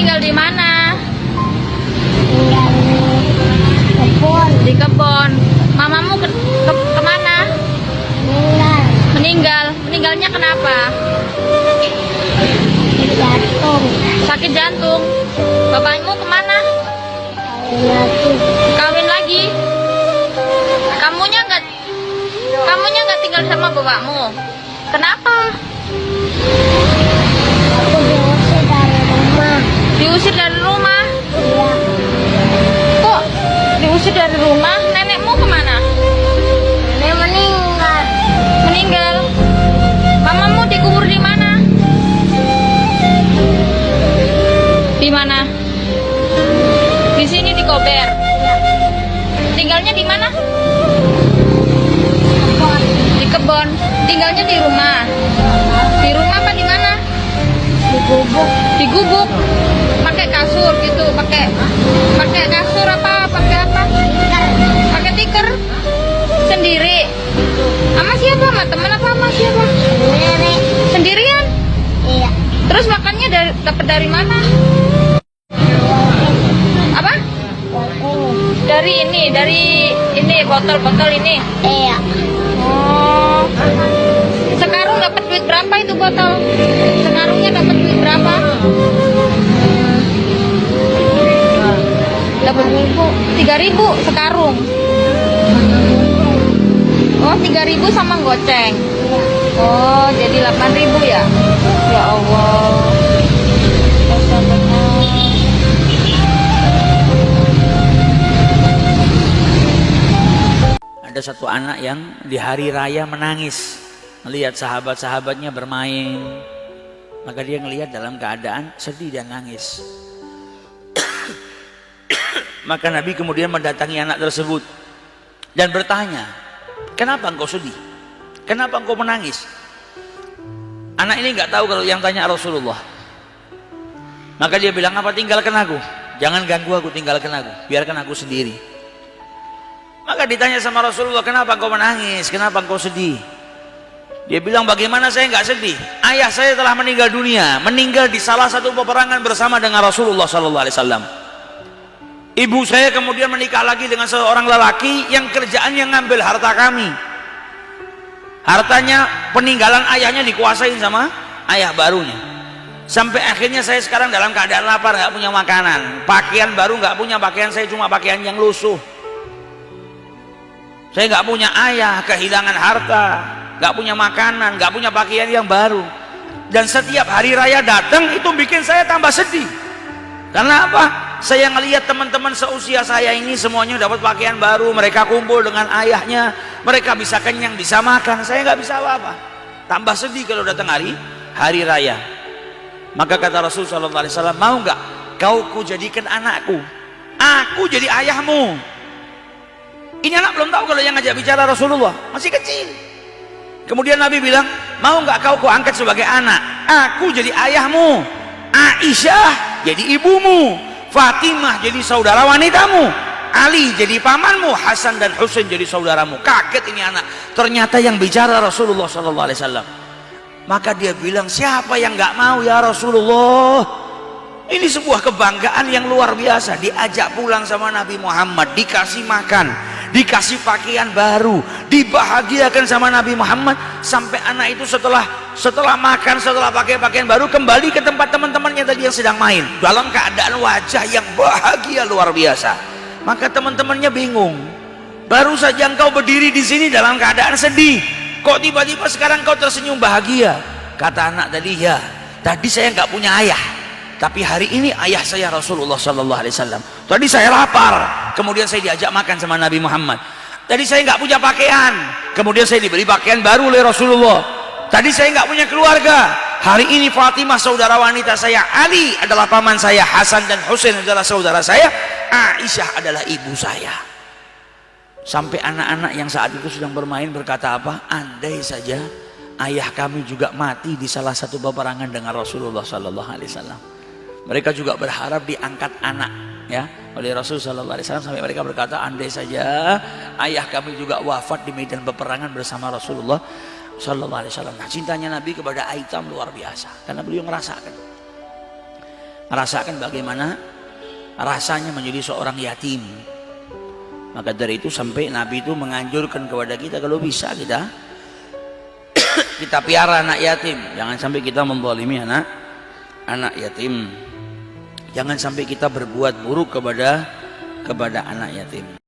tinggal di mana? Tinggal di kebun. Di kebun. Mamamu kemana? Meninggal. Meninggal. Meninggalnya kenapa? Jantung. Sakit jantung. Bapakmu kemana? Kawin lagi. Kawin lagi. Kamunya nggak tinggal sama bapakmu. Kenapa? Aku diusir dari rumah. Diusir dari rumah. Iya. Kok diusir dari rumah? Nenekmu kemana? Nenek meninggal. Meninggal. Mamamu dikubur di mana? Di mana? Di sini di Kober. Iya. Tinggalnya di mana? Kebun. Di kebun. Tinggalnya di rumah. Di rumah apa di mana? Di gubuk. Di gubuk. Pakai kasur gitu, pakai kasur apa? Pakai apa? Pakai tikar. Sendiri. Sama siapa? Sama teman apa sama siapa? Nenek. Sendirian. Iya. Terus makannya dapat dari mana? Apa? Dari ini botol-botol ini. Iya. Oh. Sekarung dapat duit berapa itu botol? Sekarungnya dapat duit berapa? Dapat 3.000 sekarung. Oh, 3.000 sama goceng. Oh, jadi 8.000 ya? Ya Allah. Ada satu anak yang di hari raya menangis melihat sahabat-sahabatnya bermain, maka dia ngelihat dalam keadaan sedih dan nangis. Maka Nabi kemudian mendatangi anak tersebut dan bertanya, kenapa engkau sedih? Kenapa engkau menangis? Anak ini nggak tahu kalau yang tanya Rasulullah. Maka dia bilang, apa, tinggalkan aku, jangan ganggu aku, tinggalkan aku, biarkan aku sendiri. Maka ditanya sama Rasulullah, kenapa engkau menangis? Kenapa engkau sedih? Dia bilang, bagaimana saya nggak sedih? Ayah saya telah meninggal dunia, meninggal di salah satu peperangan bersama dengan Rasulullah SAW. Ibu saya kemudian menikah lagi dengan seorang lelaki yang kerjaannya ngambil harta kami. Hartanya peninggalan ayahnya dikuasain sama ayah barunya. Sampai akhirnya saya sekarang dalam keadaan lapar, nggak punya makanan, pakaian baru nggak punya, pakaian saya cuma pakaian yang lusuh. Saya nggak punya ayah, kehilangan harta, nggak punya makanan, nggak punya pakaian yang baru. Dan setiap hari raya datang itu bikin saya tambah sedih. Karena apa? Saya ngelihat teman-teman seusia saya ini semuanya dapat pakaian baru, mereka kumpul dengan ayahnya, mereka bisa kenyang, bisa makan, saya nggak bisa apa-apa. Tambah sedih kalau datang hari raya. Maka kata Rasulullah SAW, mau nggak kau kujadikan anakku, aku jadi ayahmu. Ini anak belum tahu kalau yang ngajak bicara Rasulullah, masih kecil. Kemudian Nabi bilang, mau nggak kau kuangkat sebagai anak, aku jadi ayahmu, Aisyah jadi ibumu, Fatimah jadi saudara wanitamu, Ali jadi pamanmu, Hasan dan Husain jadi saudaramu. Kaget ini anak, ternyata yang bicara Rasulullah SAW. Maka dia bilang, siapa yang nggak mau ya Rasulullah? Ini sebuah kebanggaan yang luar biasa. Diajak pulang sama Nabi Muhammad, dikasih makan, dikasih pakaian baru, dibahagiakan sama Nabi Muhammad. Sampai anak itu setelah makan, setelah pakai pakaian baru, kembali ke tempat teman-temannya tadi yang sedang main, dalam keadaan wajah yang bahagia luar biasa. Maka teman-temannya bingung, baru saja engkau berdiri di sini dalam keadaan sedih, kok tiba-tiba sekarang kau tersenyum bahagia? Kata anak tadi, ya tadi saya nggak punya ayah, tapi hari ini ayah saya Rasulullah SAW. Tadi saya lapar, kemudian saya diajak makan sama Nabi Muhammad. Tadi saya nggak punya pakaian, kemudian saya diberi pakaian baru oleh Rasulullah. Tadi saya nggak punya keluarga, hari ini Fatimah saudara wanita saya, Ali adalah paman saya, Hasan dan Husain adalah saudara saya, Aisyah adalah ibu saya. Sampai anak-anak yang saat itu sedang bermain berkata apa? Andai saja ayah kami juga mati di salah satu peperangan dengan Rasulullah SAW. Mereka juga berharap diangkat anak ya oleh Rasul SAW, sampai mereka berkata, andai saja ayah kami juga wafat di medan peperangan bersama Rasulullah SAW. Nah, cintanya Nabi kepada Aitam luar biasa karena beliau merasakan. Rasakan bagaimana rasanya menjadi seorang yatim. Maka dari itu sampai Nabi itu menganjurkan kepada kita, kalau bisa kita piara anak yatim. Jangan sampai kita menzalimi anak yatim. Jangan sampai kita berbuat buruk kepada anak yatim.